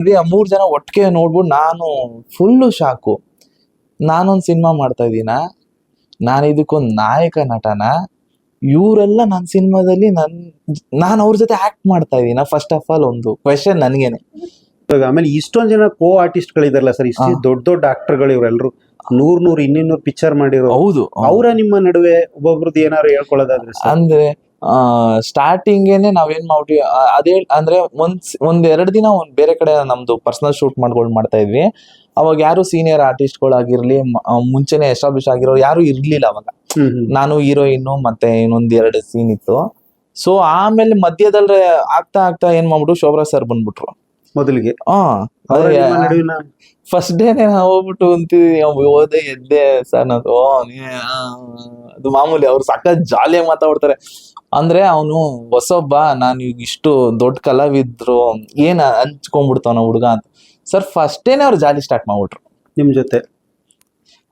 ಆ 3 ಜನ ಒಟ್ಟಿಗೆ ನೋಡ್ಬಿಟ್ಟು ನಾನು ಫುಲ್ಲು ಶಾಕು. ನಾನೊಂದ್ ಸಿನಿಮಾ ಮಾಡ್ತಾ ಇದೀನ, ನಾನು ಇದಕ್ಕೊಂದ್ ನಾಯಕ ನಟನ, ಇವರೆಲ್ಲ ನನ್ನ ಸಿನಿಮಾದಲ್ಲಿ ನಾನು ಅವ್ರ ಜೊತೆ ಆಕ್ಟ್ ಮಾಡ್ತಾ ಇದೀನ. ಫಸ್ಟ್ ಆಫ್ ಆಲ್ ಒಂದು ಕ್ವೆಶನ್ ನನ್ಗೇನೆ. ಆಮೇಲೆ ಇಷ್ಟೊಂದ್ ಜನ ಕೋ ಆರ್ಟಿಸ್ಟ್ ಗಳಿದಾರಲ್ಲ ಸರ್, ಇಷ್ಟು ದೊಡ್ಡ ದೊಡ್ಡ ಆಕ್ಟರ್ಗಳು ಇವರೆಲ್ಲರೂ 100 200 ಪಿಕ್ಚರ್ ಮಾಡಿರೋ, ಹೌದು, ಅವರ ನಿಮ್ಮ ನಡುವೆ ಒಬ್ಬೊಬ್ರದ್ದು ಏನಾದ್ರು ಹೇಳ್ಕೊಳ್ಳೋದಾದ್ರೆ sir? ಅಂದ್ರೆ ಸ್ಟಾರ್ಟಿಂಗೇನೆ ನಾವೇನ್ ಮಾಡ್ಬಿಟ್ವಿ, ಅದೇ ಅಂದ್ರೆ ಒಂದ್ 2 ದಿನ ಬೇರೆ ಕಡೆ ನಮ್ದು ಪರ್ಸನಲ್ ಶೂಟ್ ಮಾಡ್ತಾ ಇದ್ವಿ. ಅವಾಗ ಯಾರು ಸೀನಿಯರ್ ಆರ್ಟಿಸ್ಟ್ಗಳಾಗಿರ್ಲಿ, ಮುಂಚೆನೆ ಎಸ್ಟಾಬ್ಲಿಷ್ ಆಗಿರೋರು ಯಾರು ಇರ್ಲಿಲ್ಲ ಅವಾಗ. ನಾನು ಹೀರೋಯಿನ್ ಮತ್ತೆ ಇನ್ನೊಂದ್ 2 ಸೀನ್ ಇತ್ತು. ಸೊ ಆಮೇಲೆ ಮಧ್ಯದಲ್ಲಿ ಆಗ್ತಾ ಏನ್ ಮಾಡ್ಬಿಟ್ಟು ಶೋಭ್ರಾ ಸರ್ ಬಂದ್ಬಿಟ್ರು ಮೊದಲಿಗೆ. ಫಸ್ಟ್ ಡೇನೆ ಹೋಗ್ಬಿಟ್ಟು ಓದೆ ಎದ್ದೆ ಸರ್ ನಾನು. ಅದು ಮಾಮೂಲಿ, ಅವ್ರು ಸಖತ್ ಜಾಲಿಯಾಗಿ ಮಾತಾಡ್ತಾರೆ. ಅಂದ್ರೆ ಅವನು ಹೊಸೊಬ್ಬ, ನಾನು ಈಗ ಇಷ್ಟು ದೊಡ್ಡ ಕಲಾವಿದ್ರು ಏನ್ ಹಂಚ್ಕೊಂಡ್ಬಿಡ್ತಾವ ಹುಡುಗ ಅಂತ. ಸರ್ ಫಸ್ಟ್ ಡೇನೆ ಅವ್ರು ಜಾಲಿ ಸ್ಟಾರ್ಟ್ ಮಾಡ್ಬಿಟ್ರು ನಿಮ್ ಜೊತೆ.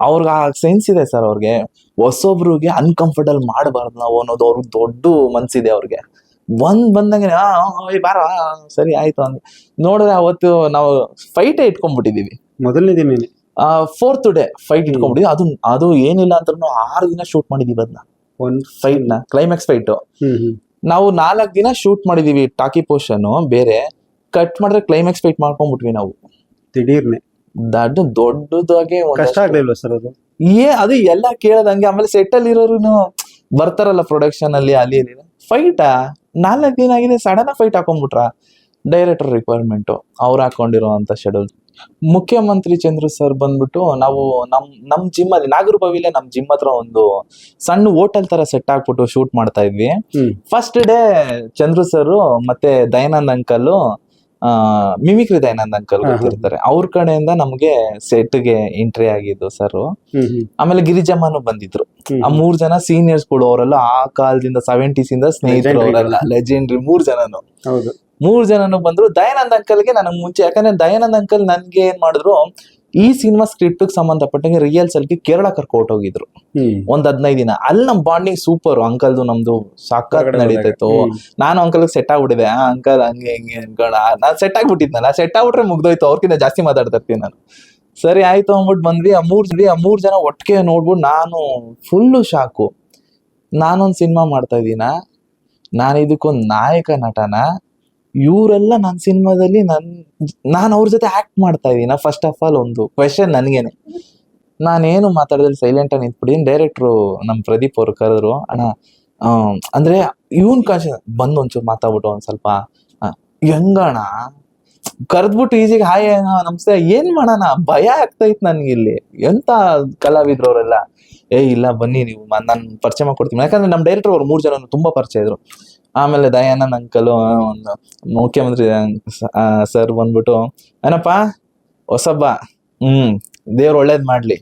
ಅವ್ರಿಗೆ ಆ ಸೆನ್ಸ್ ಇದೆ ಸರ್. ಅವ್ರಿಗೆ ಹೊಸೊಬ್ರಿಗೆ ಅನ್ಕಂಫರ್ಟಬಲ್ ಮಾಡಬಾರ್ದು ನಾವು ಅನ್ನೋದು ಅವ್ರಿಗೆ ದೊಡ್ಡ ಮನ್ಸಿದೆ ಅವ್ರಿಗೆ. ಬಂದಂಗೆ ಬಾರ ಸರಿ ಆಯ್ತು ಅಂತ ನೋಡಿದ್ರೆ ಅವತ್ತು ನಾವು ಫೈಟೇ ಇಟ್ಕೊಂಡ್ಬಿಟ್ಟಿದೀವಿ. ಮೊದಲನೇ ದಿನ 4th ಡೇ ಫೈಟ್ ಇಟ್ಕೊಂಡ್ಬಿಟ್ಟಿದ್ವಿ. ಅದು ಏನಿಲ್ಲ ಅಂತ 6 ದಿನ ಶೂಟ್ ಮಾಡಿದೀವಿ ಅದನ್ನ. ಒಂದ್ ಫೈಟ್ ನ ಕ್ಲೈಮ್ಯಾಕ್ಸ್ ಫೈಟ್ ನಾವು 4 ದಿನ ಶೂಟ್ ಮಾಡಿದೀವಿ. ಟಾಕಿ ಪೋರ್ಷನ್ ಬೇರೆ ಕಟ್ ಮಾಡಿದ್ರೆ ಕ್ಲೈಮ್ಯಾಕ್ಸ್ ಫೈಟ್ ಮಾಡ್ಕೊಂಡ್ಬಿಟ್ವಿ ನಾವು ದಿಢೀರ್ನೆ. ದೊಡ್ಡದಾಗೆ ಕಷ್ಟ ಆಗ್ಲಿಲ್ವಾ ಸರ್ ಅದು? ಅದು ಎಲ್ಲ ಕೇಳದಂಗೆ. ಆಮೇಲೆ ಸೆಟ್ ಅಲ್ಲಿ ಇರೋರು ಬರ್ತಾರಲ್ಲ ಪ್ರೊಡಕ್ಷನ್ ಅಲ್ಲಿ, ಅಲ್ಲಿ ಫೈಟಾ 4 ದಿನ ಆಗಿದೆ, ಸಡನ್ ಫೈಟ್ ಹಾಕೊಂಡ್ಬಿಟ್ರ. ಡೈರೆಕ್ಟರ್ ರಿಕ್ವೈರ್ಮೆಂಟ್ ಅವ್ರು ಹಾಕೊಂಡಿರೋ ಅಂತ ಶೆಡ್ಯೂಲ್. ಮುಖ್ಯಮಂತ್ರಿ ಚಂದ್ರು ಸರ್ ಬಂದ್ಬಿಟ್ಟು ನಾವು ನಮ್ ಜಿಮ್ ಅಲ್ಲಿ ನಾಗರಬಾವಿಲೆ ನಮ್ ಜಿಮ್ ಹತ್ರ ಒಂದು ಸಣ್ಣ ಹೋಟೆಲ್ ತರ ಸೆಟ್ ಹಾಕ್ಬಿಟ್ಟು ಶೂಟ್ ಮಾಡ್ತಾ ಇದ್ವಿ. ಫಸ್ಟ್ ಡೇ ಚಂದ್ರು ಸರ್ ಮತ್ತೆ Dayanand uncle, mimicry Dayanand uncle ಗೊತ್ತಿರ್ತಾರೆ, ಅವ್ರ ಕಡೆಯಿಂದ ನಮ್ಗೆ ಸೆಟ್ಗೆ ಎಂಟ್ರಿ ಆಗಿದ್ದು ಸರ್. ಆಮೇಲೆ ಗಿರಿಜಮ್ಮನು ಬಂದಿದ್ರು. ಆ 3 ಜನ ಸೀನಿಯರ್ಸ್ ಗಳು, ಅವರೆಲ್ಲ ಆ ಕಾಲದಿಂದ 70s ಇಂದ ಸ್ನೇಹಿತರು, ಅವರೆಲ್ಲ ಲೆಜೆಂಡ್ರಿ 3 ಜನನು. 3 ಜನನು ಬಂದ್ರು. ದಯಾನಂದ್ ಅಂಕಲ್ಗೆ ನನಗ್ ಮುಂಚೆ, ಯಾಕಂದ್ರೆ ದಯಾನಂದ್ ಅಂಕಲ್ ನನ್ಗೆ ಏನ್ ಮಾಡಿದ್ರು, ಈ ಸಿನಿಮಾ ಸ್ಕ್ರಿಪ್ಟ್ ಸಂಬಂಧಪಟ್ಟಂಗೆ ರಿಹರ್ಸಲ್ ಗೆ ಕೇರಳ ಕರ್ಕೊಟ್ಟೋಗಿದ್ರು ಒಂದ್ 15 ದಿನ. ಅಲ್ಲಿ ನಮ್ ಬಾಂಡಿಂಗ್ ಸೂಪರ್. ಅಂಕಲ್ದು ನಮ್ದು ಸಾಕಾಗ್ ನಡೀತಾಯ್ತು. ನಾನು ಅಂಕಲ್ ಸೆಟ್ ಆಗ್ಬಿಟ್ಟಿದೆ. ಅಂಕಲ್ ಹಂಗೆ ಹಿಂಗೆ ಅನ್ಕೋಣ, ನಾನ್ ಸೆಟ್ ಆಗ್ಬಿಟ್ಟಿದ್ನಲ್ಲ. ಸೆಟ್ ಆಗ್ಬಿಟ್ರೆ ಮುಗ್ದೋಯ್ತು, ಅವ್ರಕಿಂತ ಜಾಸ್ತಿ ಮಾತಾಡ್ತಾ ಇರ್ತೀನಿ ನಾನು. ಸರಿ ಆಯ್ತು ಅಂದ್ಬಿಟ್ಟು ಬಂದ್ವಿ. ಆ 3 ಜನ ಒಟ್ಟಿಗೆ ನೋಡ್ಬಿಟ್ಟು ನಾನು ಫುಲ್ಲು ಶಾಕು. ನಾನೊಂದ್ ಸಿನಿಮಾ ಮಾಡ್ತಾ ಇದೀನ, ನಾನು ಇದಕ್ಕೊಂದ್ ನಾಯಕ ನಟನ, ಇವರೆಲ್ಲ ನನ್ನ ಸಿನಿಮಾದಲ್ಲಿ ನಾನು ಅವ್ರ ಜೊತೆ ಆಕ್ಟ್ ಮಾಡ್ತಾ ಇದೀನ. ಫಸ್ಟ್ ಆಫ್ ಆಲ್ ಒಂದು ಕ್ವೆಶನ್ ನನ್ಗೇನೆ. ನಾನೇನು ಮಾತಾಡೋದ್ರಲ್ಲಿ ಸೈಲೆಂಟ್ ಆಗಿ ನಿಂತ್ಬಿಟ್ಟಿದ್ದೀನಿ. ಡೈರೆಕ್ಟ್ರು ನಮ್ ಪ್ರದೀಪ್ ಅವ್ರು ಕರೆದ್ರು, ಅಣ್ಣ ಅಂದ್ರೆ ಇವನ್ ಕಾನ್ಶಿಯಸ್ ಬಂದು ಒಂಚೂರು ಮಾತಾಡ್ಬಿಟ್ಟು ಒಂದ್ ಸ್ವಲ್ಪ ಹೆಂಗಣ ಕರೆದ್ಬಿಟ್ಟು ಈಜಿಗೆ ಹಾಯ್ ನಮಸ್ತೆ ಏನ್ ಮಾಡೋಣ ಭಯ ಆಗ್ತಾ ಇತ್ತು ನನ್ಗೆ. ಇಲ್ಲಿ ಎಂತ ಕಲಾವಿದ್ರು ಅವರೆಲ್ಲ. ಇಲ್ಲ ಬನ್ನಿ ನೀವು ನಾನು ಪರಿಚಯ ಮಾಡ್ಕೊಡ್ತೀನಿ. ಯಾಕಂದ್ರೆ ನಮ್ ಡೈರೆಕ್ಟರ್ ಅವ್ರು 3 ಜನ ತುಂಬಾ ಪರಿಚಯ ಇದ್ರು. ಆಮೇಲೆ ದಯಾನಂದ್ ಅಂಕಲ್, ಒಂದು ಮುಖ್ಯಮಂತ್ರಿ ಸರ್ ಬಂದ್ಬಿಟ್ಟು, ಏನಪ್ಪಾ ಹೊಸಬ್ಬ, ದೇವ್ರ ಒಳ್ಳೇದ್ ಮಾಡ್ಲಿ.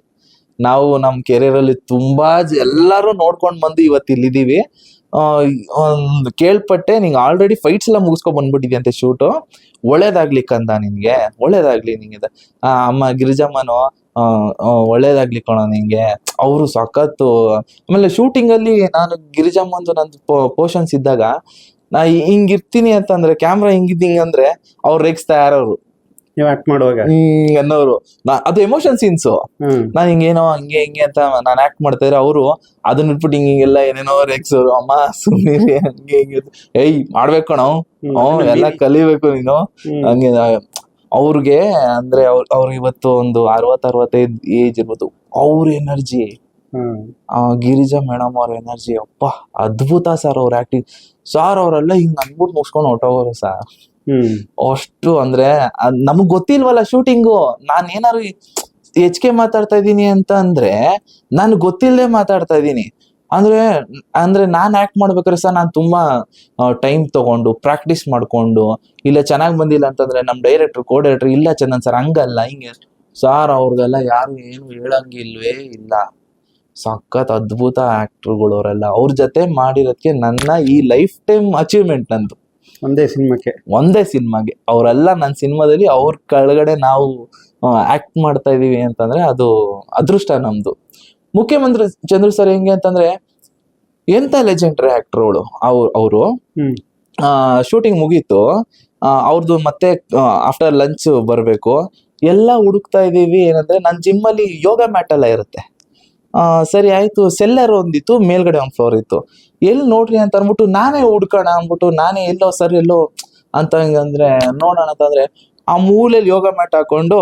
ನಾವು ನಮ್ ಕೆರಿಯರ್ ಅಲ್ಲಿ ತುಂಬಾ ಎಲ್ಲಾರು ನೋಡ್ಕೊಂಡ್ ಬಂದು ಇವತ್ತು ಇಲ್ಲಿದೀವಿ. ಒಂದು ಕೇಳ್ಪಟ್ಟೆ ನಿಂಗೆ ಆಲ್ರೆಡಿ ಫೈಟ್ಸ್ ಎಲ್ಲ ಮುಗಿಸ್ಕೊಂಡ್ ಬಂದ್ಬಿಟ್ಟಿದ್ಯಂತೆ ಶೂಟು. ಒಳ್ಳೇದಾಗ್ಲಿ ಕಂದ, ನಿನ್ಗೆ ಒಳ್ಳೇದಾಗ್ಲಿ. ನಿಂಗೆ ಅಮ್ಮ ಗಿರಿಜಮ್ಮನು ಒಳ್ಳೇದಾಗ್ಲಿ ಕಣೋ ನಿಂಗೆ. ಅವರು ಸಖತ್ತು. ಆಮೇಲೆ ಶೂಟಿಂಗ್ ಅಲ್ಲಿ ನಾನು ಗಿರಿಜಮ್ಮಂದು ನಂದು ಪೋರ್ಷನ್ಸ್ ಇದ್ದಾಗ ನಾ ಹಿಂಗಿರ್ತೀನಿ ಅಂತಂದ್ರೆ, ಕ್ಯಾಮ್ರಾ ಹಿಂಗಿದ್ದಿಂಗ ಅಂದ್ರೆ ಅವ್ರು ರೇಗಿಸ್ತಾ ಯಾರವ್ರು ಮಾಡುವಾಗ ಅನ್ನೋರು. ಅದು ಎಮೋಷನ್ ಸೀನ್ಸ್. ನಾನ್ ಹಿಂಗೇನೋ ಹಂಗೆ ಹಿಂಗೆ ಅಂತ ನಾನ್ ಆಕ್ಟ್ ಮಾಡ್ತಾ ಇದ್ರೆ, ಅವರು ಅದನ್ನ ಇಟ್ಬಿಟ್ಟು ಹಿಂಗೆಲ್ಲ ಏನೇನೋ ರೇಗ್ಸೋರು. ಅಮ್ಮ ಸುಮ್ಮನೆ ಹಂಗೆ ಹಿಂಗೆ, ಏಯ್ ಮಾಡ್ಬೇಕು ಕಣೋ, ಎಲ್ಲ ಕಲಿಬೇಕು ನೀನು ಹಂಗೆ. ಅವ್ರಿಗೆ ಅಂದ್ರೆ ಅವ್ರು ಇವತ್ತು ಒಂದು 60-65 ಏಜ್ ಇರ್ಬೋದು. ಅವ್ರ ಎನರ್ಜಿ, ಗಿರಿಜಾ ಮೇಡಮ್ ಅವ್ರ ಎನರ್ಜಿ, ಅಪ್ಪ ಅದ್ಭುತ ಸರ್. ಅವ್ರ ಆಕ್ಟಿಂಗ್ ಸಾರ್, ಅವರೆಲ್ಲ ಹಿಂಗ್ ಅನ್ಬಿಟ್ಟು ಮುಗಿಸ್ಕೊಂಡು ಹೊಟ್ಟೋಗೋರು ಸರ್. ಅಷ್ಟು ಅಂದ್ರೆ ನಮಗ್ ಗೊತ್ತಿಲ್ವಲ್ಲ ಶೂಟಿಂಗು. ನಾನ್ ಏನಾರು ಹೆಚ್ಚಿಗೆ ಮಾತಾಡ್ತಾ ಇದೀನಿ ಅಂತ ಅಂದ್ರೆ ನನ್ಗೆ ಗೊತ್ತಿಲ್ಲದೆ ಮಾತಾಡ್ತಾ ಇದೀನಿ. ಅಂದ್ರೆ ನಾನ್ ಆಕ್ಟ್ ಮಾಡ್ಬೇಕಾದ್ರೆ ಸರ್, ನಾನ್ ತುಂಬಾ ಟೈಮ್ ತಗೊಂಡು ಪ್ರಾಕ್ಟೀಸ್ ಮಾಡ್ಕೊಂಡು, ಇಲ್ಲ ಚೆನ್ನಾಗ್ ಬಂದಿಲ್ಲ ಅಂತಂದ್ರೆ ನಮ್ ಡೈರೆಕ್ಟರ್ ಕೋ ಡೈರೆಕ್ಟರ್ ಇಲ್ಲ ಚಂದನ್ ಸರ್ ಹಂಗಲ್ಲ ಹಿಂಗೆ ಸಾರ್, ಅವ್ರಿಗೆಲ್ಲ ಯಾರು ಏನು ಹೇಳಂಗಿಲ್ವೇ ಇಲ್ಲ. ಸಖತ್ ಅದ್ಭುತ ಆಕ್ಟರ್ಗಳು ಅವರೆಲ್ಲ. ಅವ್ರ ಜೊತೆ ಮಾಡಿರೋದಕ್ಕೆ ನನ್ನ ಈ ಲೈಫ್ ಟೈಮ್ ಅಚೀವ್ಮೆಂಟ್ ನಂದು. ಒಂದೇ ಸಿನಿಮಾಗೆ ಅವರೆಲ್ಲ ನನ್ನ ಸಿನಿಮಾದಲ್ಲಿ ಅವ್ರ ಕೆಳಗಡೆ ನಾವು ಆಕ್ಟ್ ಮಾಡ್ತಾ ಇದೀವಿ ಅಂತಂದ್ರೆ ಅದು ಅದೃಷ್ಟ ನಮ್ದು. ಮುಖ್ಯಮಂತ್ರಿ ಚಂದ್ರು ಸರ್ ಹೆಂಗೆ ಅಂತಂದ್ರೆ ಎಂತ ಲೆಜೆಂಡರಿ ಆಕ್ಟರ್ ಅವರು. ಶೂಟಿಂಗ್ ಮುಗೀತು. ಅವ್ರದ್ದು ಮತ್ತೆ ಆಫ್ಟರ್ ಲಂಚ್ ಬರಬೇಕು. ಎಲ್ಲ ಹುಡುಕ್ತಾ ಇದೀವಿ. ಏನಂದ್ರೆ ನನ್ನ ಜಿಮ್ಮಲ್ಲಿ ಯೋಗ ಮ್ಯಾಟ್ ಎಲ್ಲ ಇರುತ್ತೆ. ಸರಿ ಆಯ್ತು, ಸೆಲ್ಲರ್ ಒಂದಿತ್ತು, ಮೇಲ್ಗಡೆ ಒಂದು ಫ್ಲೋರ್ ಇತ್ತು. ಎಲ್ಲಿ ನೋಡ್ರಿ ಅಂತ ಅಂದ್ಬಿಟ್ಟು ನಾನೇ ಹುಡ್ಕೋಣ ಅಂದ್ಬಿಟ್ಟು ನಾನೇ ಎಲ್ಲೋ ಸರ್ ಎಲ್ಲೋ ಅಂತ ಹಿಂಗಂದ್ರೆ ನೋಡೋಣ ಅಂತಂದ್ರೆ ಆ ಮೂಲೆಯಲ್ಲಿ ಯೋಗ ಮ್ಯಾಟ್ ಹಾಕೊಂಡು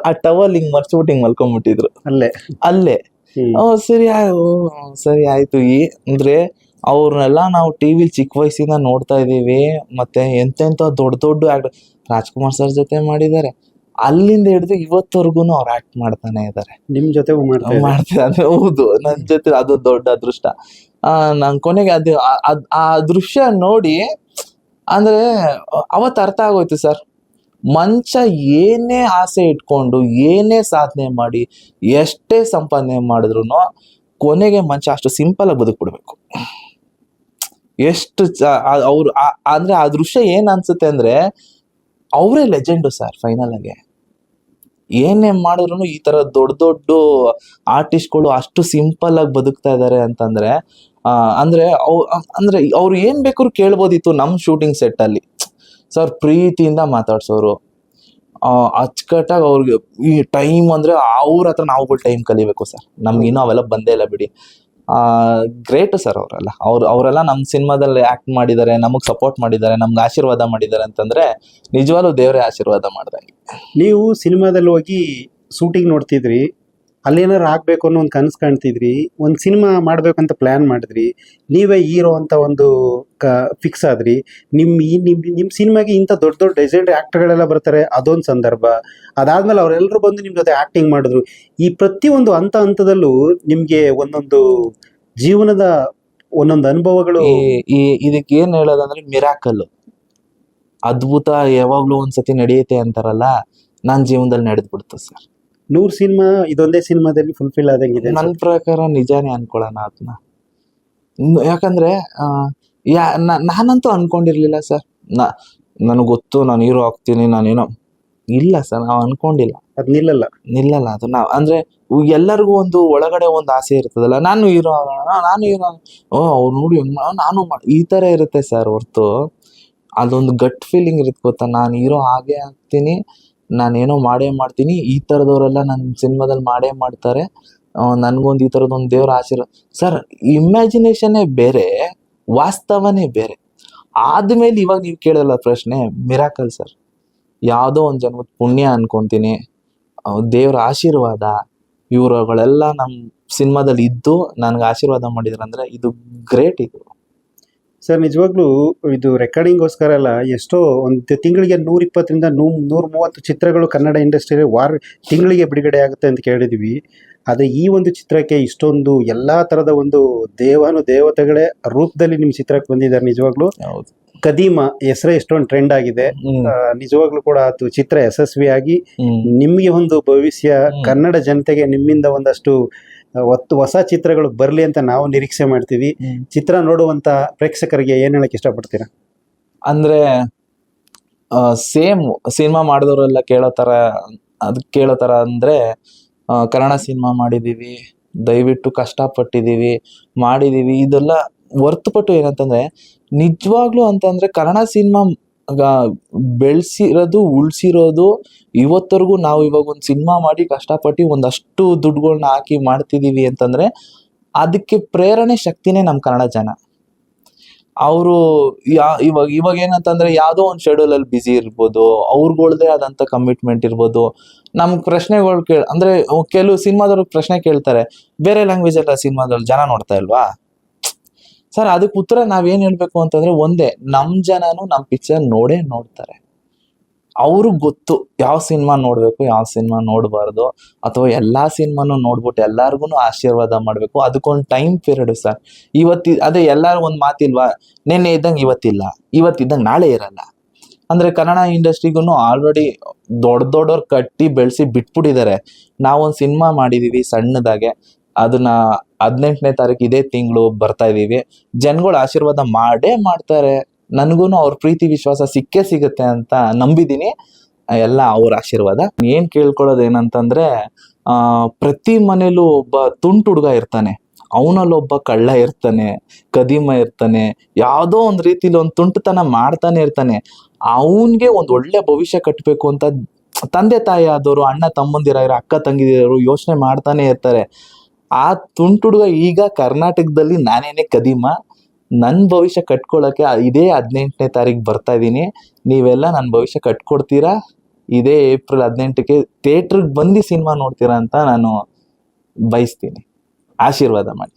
ಆ ಟವಲ್ ಹಿಂಗ್ ಮರ್ಚ್ಬಿಟ್ಟು ಹಿಂಗ್ ಮಲ್ಕೊಂಡ್ಬಿಟ್ಟಿದ್ರು ಅಲ್ಲೇ. ಸರಿ ಆಯ್ತು. ಅಂದ್ರೆ ಅವ್ರನ್ನೆಲ್ಲ ನಾವು ಟಿವಿಲಿ ಚಿಕ್ಕ ವಯಸ್ಸಿಂದ ನೋಡ್ತಾ ಇದೀವಿ. ಮತ್ತೆ ಎಂತೆಂತ ದೊಡ್ಡ ದೊಡ್ಡ ಆಕ್ಟರ್ ರಾಜ್ಕುಮಾರ್ ಸರ್ ಜೊತೆ ಮಾಡಿದ್ದಾರೆ. ಅಲ್ಲಿಂದ ಹಿಡಿದು ಇವತ್ತವರೆಗೂ ಅವ್ರು ಆಕ್ಟ್ ಮಾಡ್ತಾನೆ ಇದ್ದಾರೆ. ನಿಮ್ ಜೊತೆ ಮಾಡ್ತಿದ್ದಾರೆ. ಹೌದು, ನನ್ ಜೊತೆ ಅದು ದೊಡ್ಡ ಅದೃಷ್ಟ. ನನ್ ಕೊನೆಗೆ ಅದು ಆ ದೃಶ್ಯ ನೋಡಿ ಅಂದ್ರೆ ಅವತ್ತು ಅರ್ಥ ಆಗೋಯ್ತು ಸರ್, ಮನುಷ್ಯ ಏನೇ ಆಸೆ ಇಟ್ಕೊಂಡು ಏನೇ ಸಾಧನೆ ಮಾಡಿ ಎಷ್ಟೇ ಸಂಪಾದನೆ ಮಾಡಿದ್ರು ಕೊನೆಗೆ ಮನುಷ್ಯ ಅಷ್ಟು ಸಿಂಪಲ್ ಆಗಿ ಬದುಕ್ಬಿಡ್ಬೇಕು. ಎಷ್ಟು ಅವ್ರು ಅಂದ್ರೆ ಆ ದೃಶ್ಯ ಏನ್ ಅನ್ಸುತ್ತೆ ಅಂದ್ರೆ ಅವರೇ ಲೆಜೆಂಡು ಸರ್. ಫೈನಲ್ ಆಗಿ ಏನೇ ಮಾಡಿದ್ರು ಈ ತರ ದೊಡ್ಡ ದೊಡ್ಡ ಆರ್ಟಿಸ್ಟ್ಗಳು ಅಷ್ಟು ಸಿಂಪಲ್ ಆಗಿ ಬದುಕ್ತಾ ಇದಾರೆ ಅಂತಂದ್ರೆ ಅಂದ್ರೆ ಅವ್ರು ಏನ್ ಬೇಕಾದ್ರು ಕೇಳ್ಬೋದಿತ್ತು ನಮ್ ಶೂಟಿಂಗ್ ಸೆಟ್ ಅಲ್ಲಿ. ಸರ್ ಪ್ರೀತಿಯಿಂದ ಮಾತಾಡ್ಸೋರು, ಅಚ್ಚುಕಟ್ಟಾಗಿ ಅವ್ರಿಗೆ ಈ ಟೈಮ್ ಅಂದ್ರೆ ಅವ್ರ ಹತ್ರ ನಾವುಗಳು ಟೈಮ್ ಕಲಿಬೇಕು ಸರ್. ನಮ್ಗೆ ಇನ್ನೂ ಅವೆಲ್ಲ ಬಂದೇ ಇಲ್ಲ ಬಿಡಿ. ಗ್ರೇಟ್ ಸರ್ ಅವರೆಲ್ಲ ನಮ್ಮ ಸಿನಿಮಾದಲ್ಲಿ ಆಕ್ಟ್ ಮಾಡಿದ್ದಾರೆ, ನಮಗ್ ಸಪೋರ್ಟ್ ಮಾಡಿದ್ದಾರೆ, ನಮ್ಗೆ ಆಶೀರ್ವಾದ ಮಾಡಿದ್ದಾರೆ ಅಂತಂದ್ರೆ ನಿಜವಾಗ್ಲೂ ದೇವರೇ ಆಶೀರ್ವಾದ ಮಾಡ್ದಂಗೆ. ನೀವು ಸಿನಿಮಾದಲ್ಲಿ ಹೋಗಿ ಶೂಟಿಂಗ್ ನೋಡ್ತಿದ್ರಿ, ಅಲ್ಲೇನಾರು ಆಗ್ಬೇಕು ಅನ್ನೋ ಒಂದು ಕನಸು ಕಾಣ್ತಿದ್ರಿ, ಒಂದು ಸಿನಿಮಾ ಮಾಡ್ಬೇಕಂತ ಪ್ಲಾನ್ ಮಾಡಿದ್ರಿ, ನೀವೇ ಹೀರೋ ಅಂತ ಒಂದು ಫಿಕ್ಸ್ ಆದ್ರಿ. ನಿಮ್ಮ ಸಿನಿಮಾಗೆ ಇಂಥ ದೊಡ್ಡ ದೊಡ್ಡ ಲೆಜೆಂಡರಿ ಆಕ್ಟರ್ಗಳೆಲ್ಲ ಬರ್ತಾರೆ, ಅದೊಂದು ಸಂದರ್ಭ. ಅದಾದ್ಮೇಲೆ ಅವರೆಲ್ಲರೂ ಬಂದು ನಿಮ್ಮ ಜೊತೆ ಆಕ್ಟಿಂಗ್ ಮಾಡಿದ್ರು. ಈ ಪ್ರತಿಯೊಂದು ಹಂತದಲ್ಲೂ ನಿಮ್ಗೆ ಒಂದೊಂದು ಜೀವನದ ಒಂದೊಂದು ಅನುಭವಗಳು. ಇದಕ್ಕೆ ಏನ್ ಹೇಳೋದಂದ್ರೆ ಮಿರಾಕಲ್, ಅದ್ಭುತ ಯಾವಾಗ್ಲೂ ಒಂದ್ಸತಿ ನಡೆಯುತ್ತೆ ಅಂತಾರಲ್ಲ, ನನ್ನ ಜೀವನದಲ್ಲಿ ನಡೆದ್ಬಿಡ್ತು ಸರ್. 100 ಸಿನಿಮಾ ಇದೊಂದೇ ಸಿನಿಮಾದಲ್ಲಿ ಫುಲ್ಫಿಲ್ ಆದಂಗಿದೆ. ನನ್ನ ಪ್ರಕಾರ ನಿಜಾನೇ ಅನ್ಕೊಳ್ಳೋಣ ಅದನ್ನ. ಯಾಕಂದ್ರೆ ನಾನಂತೂ ಅನ್ಕೊಂಡಿರ್ಲಿಲ್ಲ ಸರ್. ನನಗೆ ಗೊತ್ತು ನಾನು ಹೀರೋ ಆಗ್ತೀನಿ, ನಾನೇನೋ ಇಲ್ಲ ಸರ್, ನಾವು ಅನ್ಕೊಂಡಿಲ್ಲ. ಅದ್ ನಿಲ್ಲಲ್ಲ ಅದು ನಾವು ಅಂದ್ರೆ ಎಲ್ಲರಿಗೂ ಒಂದು ಒಳಗಡೆ ಒಂದು ಆಸೆ ಇರ್ತದಲ್ಲ, ನಾನು ಹೀರೋ ಆಗೋಣ, ನಾನು ಹೀರೋ, ಅವ್ರು ನೋಡಿ ನಾನು ಈ ತರ ಇರುತ್ತೆ ಸರ್. ಹೊರ್ತು ಅದೊಂದು ಗಟ್ ಫೀಲಿಂಗ್ ಇರುತ್ತೆ ಗೊತ್ತಾ, ನಾನು ಹೀರೋ ಆಗೇ ಆಗ್ತೀನಿ, ನಾನೇನೋ ಮಾಡೇ ಮಾಡ್ತೀನಿ, ಈ ತರದವರೆಲ್ಲ ನನ್ನ ಸಿನಿಮಾದಲ್ಲಿ ಮಾಡೇ ಮಾಡ್ತಾರೆ, ನನ್ಗೊಂದು ಈ ತರದೊಂದು ದೇವ್ರ ಆಶೀರ್ವಾದ. ಸರ್ ಇಮ್ಯಾಜಿನೇಷನ್ನೇ ಬೇರೆ, ವಾಸ್ತವನೇ ಬೇರೆ. ಆದ್ಮೇಲೆ ಇವಾಗ ನೀವು ಕೇಳಲ್ಲ ಪ್ರಶ್ನೆ, ಮಿರಾಕಲ್ ಸರ್. ಯಾವುದೋ ಒಂದು ಜನ್ಮದ ಪುಣ್ಯ ಅನ್ಕೊಂತೀನಿ, ದೇವ್ರ ಆಶೀರ್ವಾದ. ಇವರುಗಳೆಲ್ಲ ನಮ್ಮ ಸಿನಿಮಾದಲ್ಲಿ ಇದ್ದು ನನ್ಗೆ ಆಶೀರ್ವಾದ ಮಾಡಿದ್ರಂದ್ರೆ ಇದು ಗ್ರೇಟ್. ಇದು ಸರ್ ನಿಜವಾಗ್ಲೂ ಇದು ರೆಕಾರ್ಡಿಂಗ್ಗೋಸ್ಕರ ಎಲ್ಲ ಎಷ್ಟೋ ಒಂದು ತಿಂಗಳಿಗೆ 120ರಿಂದ 130 ಚಿತ್ರಗಳು ಕನ್ನಡ ಇಂಡಸ್ಟ್ರಿಯಲ್ಲಿ ತಿಂಗಳಿಗೆ ಬಿಡುಗಡೆ ಆಗುತ್ತೆ ಅಂತ ಕೇಳಿದ್ವಿ. ಆದರೆ ಈ ಒಂದು ಚಿತ್ರಕ್ಕೆ ಇಷ್ಟೊಂದು ಎಲ್ಲಾ ತರದ ಒಂದು ದೇವತೆಗಳೇ ರೂಪದಲ್ಲಿ ನಿಮ್ಮ ಚಿತ್ರಕ್ಕೆ ಬಂದಿದ್ದಾರೆ. ನಿಜವಾಗ್ಲೂ ಕದೀಮ ಹೆಸರೇ ಎಷ್ಟೊಂದು ಟ್ರೆಂಡ್ ಆಗಿದೆ. ನಿಜವಾಗ್ಲೂ ಕೂಡ ಅದು ಚಿತ್ರ ಯಶಸ್ವಿಯಾಗಿ ನಿಮ್ಗೆ ಒಂದು ಭವಿಷ್ಯ, ಕನ್ನಡ ಜನತೆಗೆ ನಿಮ್ಮಿಂದ ಒಂದಷ್ಟು ಹೊಸ ಚಿತ್ರಗಳು ಬರ್ಲಿ ಅಂತ ನಾವು ನಿರೀಕ್ಷೆ ಮಾಡ್ತೀವಿ. ಚಿತ್ರ ನೋಡುವಂತ ಪ್ರೇಕ್ಷಕರಿಗೆ ಏನ್ ಹೇಳಕ್ ಇಷ್ಟಪಡ್ತೀರಾ? ಅಂದ್ರೆ ಸೇಮ್ ಸಿನಿಮಾ ಮಾಡಿದವರೆಲ್ಲ ಕೇಳೋ ತರ ಅಂದ್ರೆ ಕನ್ನಡ ಸಿನಿಮಾ ಮಾಡಿದೀವಿ, ದಯವಿಟ್ಟು ಕಷ್ಟಪಟ್ಟಿದೀವಿ, ಮಾಡಿದೀವಿ, ಇದೆಲ್ಲ ಹೊರ್ತುಪಟ್ಟು ಏನಂತಂದ್ರೆ ನಿಜವಾಗ್ಲು ಅಂತಂದ್ರೆ ಕನ್ನಡ ಸಿನಿಮಾ ಬೆಳೆಸಿರೋದು, ಉಳ್ಸಿರೋದು ಇವತ್ತರೆಗೂ ನಾವು ಇವಾಗ ಒಂದು ಸಿನಿಮಾ ಮಾಡಿ ಕಷ್ಟಪಟ್ಟು ಒಂದಷ್ಟು ದುಡ್ಡುಗಳನ್ನ ಹಾಕಿ ಮಾಡ್ತಿದೀವಿ ಅಂತಂದ್ರೆ ಅದಕ್ಕೆ ಪ್ರೇರಣೆ ಶಕ್ತಿನೇ ನಮ್ಮ ಕನ್ನಡ ಜನ. ಅವರು ಇವಾಗ ಏನಂತಂದ್ರೆ ಯಾವ್ದೋ ಒಂದು ಶೆಡ್ಯೂಲ್ ಅಲ್ಲಿ ಬಿಸಿ ಇರ್ಬೋದು, ಅವ್ರಗಳ್ದೇ ಆದಂತ ಕಮಿಟ್ಮೆಂಟ್ ಇರ್ಬೋದು. ನಮ್ಗೆ ಪ್ರಶ್ನೆಗಳು ಅಂದ್ರೆ ಕೆಲವು ಸಿನಿಮಾದವ್ರಿಗೆ ಪ್ರಶ್ನೆ ಕೇಳ್ತಾರೆ, ಬೇರೆ ಲ್ಯಾಂಗ್ವೇಜ್ ಎಲ್ಲ ಸಿನಿಮಾದಲ್ಲಿ ಜನ ನೋಡ್ತಾ ಇಲ್ವಾ ಸರ್? ಅದಕ್ಕೆ ಉತ್ತರ ನಾವೇನ್ ಹೇಳ್ಬೇಕು ಅಂತಂದ್ರೆ ಒಂದೇ, ನಮ್ ಜನನು ನಮ್ ಪಿಕ್ಚರ್ ನೋಡ್ತಾರೆ. ಅವ್ರಿಗೆ ಗೊತ್ತು ಯಾವ ಸಿನಿಮಾ ನೋಡ್ಬೇಕು, ಯಾವ ಸಿನಿಮಾ ನೋಡ್ಬಾರ್ದು, ಅಥವಾ ಎಲ್ಲಾ ಸಿನಿಮಾನು ನೋಡ್ಬಿಟ್ಟು ಎಲ್ಲಾರ್ಗು ಆಶೀರ್ವಾದ ಮಾಡ್ಬೇಕು. ಅದಕ್ಕೊಂದು ಟೈಮ್ ಪೀರಿಯಡ್ ಸರ್. ಅದೇ ಎಲ್ಲಾರು ಒಂದ್ ಮಾತಿಲ್ವಾ, ನೆನ್ನೆ ಇದ್ದಂಗೆ ಇವತ್ತಿಲ್ಲ, ಇವತ್ತಿದ್ದಂಗೆ ನಾಳೆ ಇರಲ್ಲ. ಅಂದ್ರೆ ಕನ್ನಡ ಇಂಡಸ್ಟ್ರಿಗೂ ಆಲ್ರೆಡಿ ದೊಡ್ಡವ್ರು ಕಟ್ಟಿ ಬೆಳೆಸಿ ಬಿಟ್ಬಿಟ್ಟಿದ್ದಾರೆ. ನಾವೊಂದ್ ಸಿನಿಮಾ ಮಾಡಿದೀವಿ ಸಣ್ಣದಾಗೆ, ಅದನ್ನ 18ನೇ ತಾರೀಕು ಇದೇ ತಿಂಗಳು ಬರ್ತಾ ಇದೀವಿ. ಜನಗಳು ಆಶೀರ್ವಾದ ಮಾಡೇ ಮಾಡ್ತಾರೆ. ನನ್ಗೂ ಅವ್ರ ಪ್ರೀತಿ ವಿಶ್ವಾಸ ಸಿಗುತ್ತೆ ಅಂತ ನಂಬಿದೀನಿ. ಎಲ್ಲ ಅವ್ರ ಆಶೀರ್ವಾದ. ಏನ್ ಕೇಳ್ಕೊಳ್ಳೋದು ಏನಂತಂದ್ರೆ ಪ್ರತಿ ಮನೇಲೂ ಒಬ್ಬ ತುಂಟು ಹುಡುಗ ಇರ್ತಾನೆ, ಅವನಲ್ಲೊಬ್ಬ ಕಳ್ಳ ಇರ್ತಾನೆ, ಕದೀಮ ಇರ್ತಾನೆ, ಯಾವುದೋ ಒಂದು ರೀತಿಲಿ ಒಂದು ತುಂಟತನ ಮಾಡ್ತಾನೆ ಇರ್ತಾನೆ. ಅವನ್ಗೆ ಒಂದು ಒಳ್ಳೆ ಭವಿಷ್ಯ ಕಟ್ಟಬೇಕು ಅಂತ ತಂದೆ ತಾಯಿ ಆದವರು, ಅಣ್ಣ ತಮ್ಮಂದಿರಾಗಿರೋ, ಅಕ್ಕ ತಂಗಿದಿರೋರು ಯೋಚನೆ ಮಾಡ್ತಾನೆ ಇರ್ತಾರೆ. ಆ ತುಂಟು ಹುಡುಗ ಈಗ ಕರ್ನಾಟಕದಲ್ಲಿ ನಾನೇನೆ ಕದೀಮ, ನನ್ನ ಭವಿಷ್ಯ ಕಟ್ಕೊಳಕ್ಕೆ ಇದೇ 18ನೇ ತಾರೀಕು ಬರ್ತಾ ಇದ್ದೀನಿ, ನೀವೆಲ್ಲ ನನ್ನ ಭವಿಷ್ಯ ಕಟ್ಕೊಡ್ತೀರಾ, ಇದೇ ಏಪ್ರಿಲ್ 18ಕ್ಕೆ ಥಿಯೇಟ್ರಿಗೆ ಬಂದು ಸಿನಿಮಾ ನೋಡ್ತೀರಾ ಅಂತ ನಾನು ಬಯಸ್ತೀನಿ. ಆಶೀರ್ವಾದ ಮಾಡಿ.